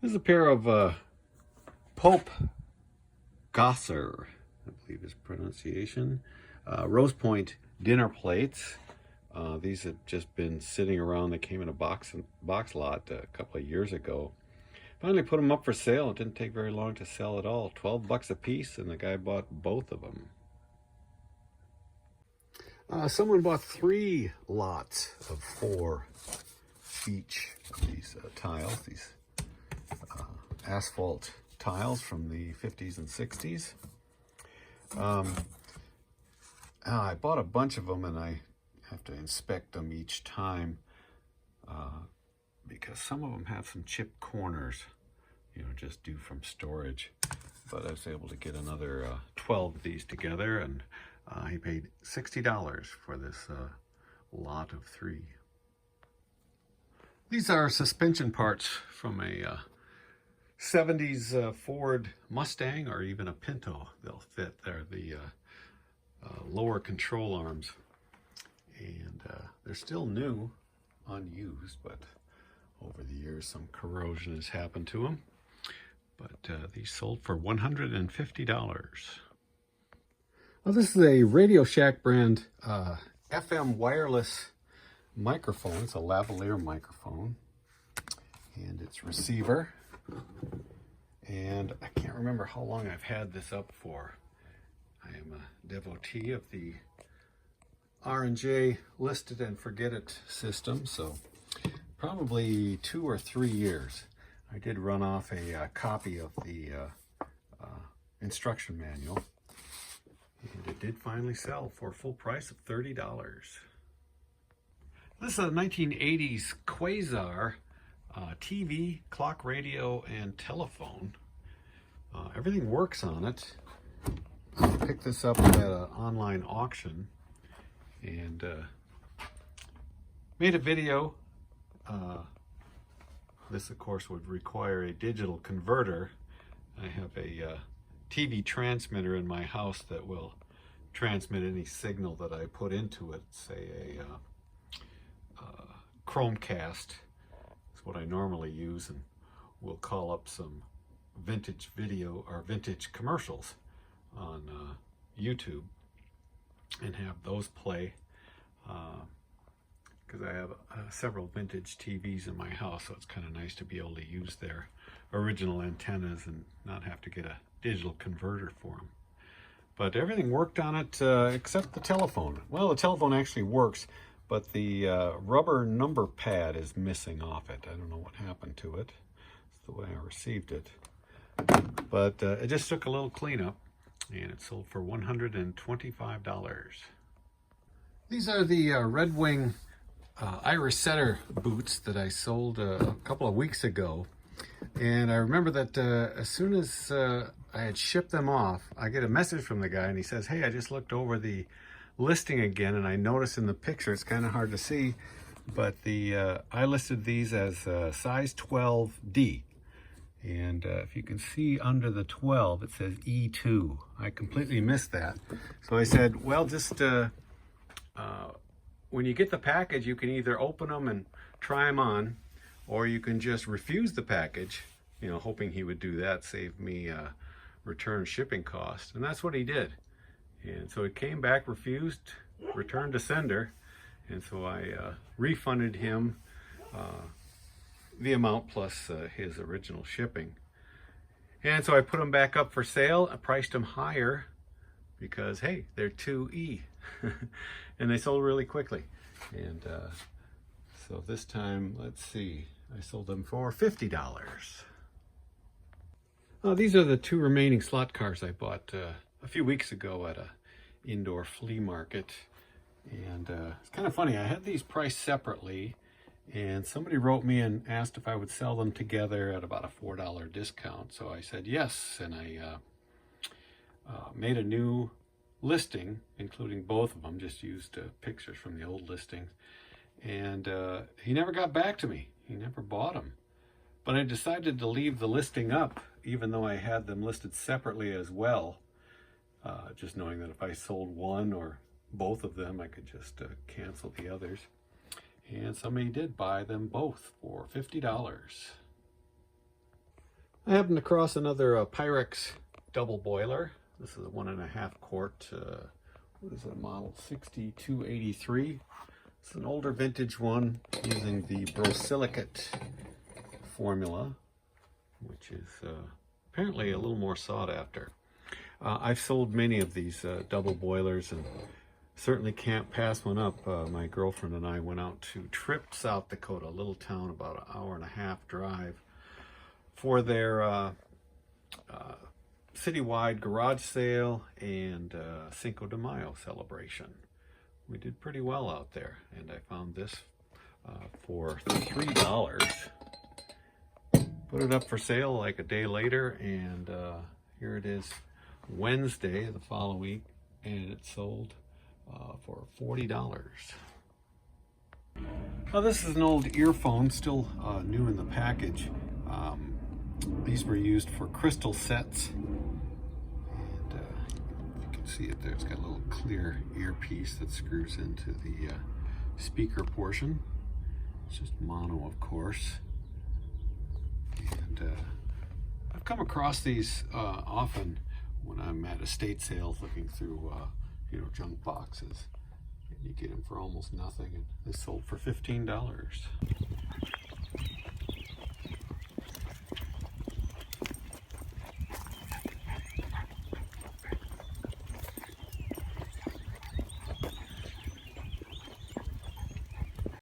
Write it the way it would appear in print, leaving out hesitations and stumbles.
This is a pair of Pope Gosser, I believe is pronunciation, Rose Point dinner plates. These have just been sitting around. They came in a box lot a couple of years ago. Finally put them up for sale. It didn't take very long to sell at all. 12 bucks a piece, and the guy bought both of them. Someone bought 3 lots of 4 each of these tiles, these asphalt tiles from the 50s and 60s. I bought a bunch of them, and I have to inspect them each time because some of them have some chipped corners, you know, just due from storage. But I was able to get another 12 of these together, and he paid $60 for this lot of 3. These are suspension parts from a 70s Ford Mustang or even a Pinto. They'll fit. They're the lower control arms, and they're still new, unused, but over the years some corrosion has happened to them. But these sold for $150. Well, this is a Radio Shack brand FM wireless microphone. It's a lavalier microphone, and its receiver. And I can't remember how long I've had this up for. I am a devotee of the R&J listed and forget it system, so probably 2 or 3 years. I did run off a copy of the instruction manual, and it did finally sell for a full price of $30. This is a 1980s Quasar TV, clock radio, and telephone. Everything works on it. I picked this up at an online auction and made a video. This, of course, would require a digital converter. I have a TV transmitter in my house that will transmit any signal that I put into it. Say a Chromecast is what I normally use, and we'll call up some vintage video or vintage commercials on YouTube and have those play, because I have several vintage TVs in my house, so it's kind of nice to be able to use their original antennas and not have to get a digital converter for them. But everything worked on it except the telephone. Well, the telephone actually works, but the rubber number pad is missing off it. I don't know what happened to it. It's the way I received it. But it just took a little cleanup, and it sold for $125. These are the Red Wing Irish Setter boots that I sold a couple of weeks ago. And I remember that as soon as I had shipped them off, I get a message from the guy, and he says, "Hey, I just looked over the listing again, and I noticed in the picture, it's kind of hard to see, but I listed these as size 12D. And if you can see under the 12, it says E2. I completely missed that. So I said, well, just when you get the package, you can either open them and try them on, or you can just refuse the package, you know, hoping he would do that, save me return shipping cost. And that's what he did. And so it came back, refused, returned to sender. And so I refunded him the amount plus his original shipping. And so I put them back up for sale. I priced them higher because, hey, they're 2E. And they sold really quickly. And so this time, let's see, I sold them for $50. These are the 2 remaining slot cars I bought a few weeks ago at a indoor flea market. And it's kind of funny, I had these priced separately, and somebody wrote me and asked if I would sell them together at about a $4 discount. So I said yes, and I made a new listing, including both of them, just used pictures from the old listings. And he never got back to me. He never bought them. But I decided to leave the listing up, even though I had them listed separately as well, just knowing that if I sold one or both of them, I could just cancel the others. And somebody did buy them both for $50. I happened across another Pyrex double boiler. This is a 1.5 quart, what is it, model 6283. It's an older vintage one using the borosilicate formula, which is apparently a little more sought after. I've sold many of these double boilers and certainly can't pass one up. My girlfriend and I went out to Tripp, South Dakota, a little town about an 1.5-hour drive, for their citywide garage sale and Cinco de Mayo celebration. We did pretty well out there, and I found this for $3. Put it up for sale like a day later, and here it is Wednesday the following week, and it sold for $40. Now this is an old earphone, still new in the package. These were used for crystal sets, and you can see it there. It's got a little clear earpiece that screws into the speaker portion. It's just mono, of course. And I've come across these often when I'm at estate sales looking through junk boxes. And you get them for almost nothing, and they sold for $15.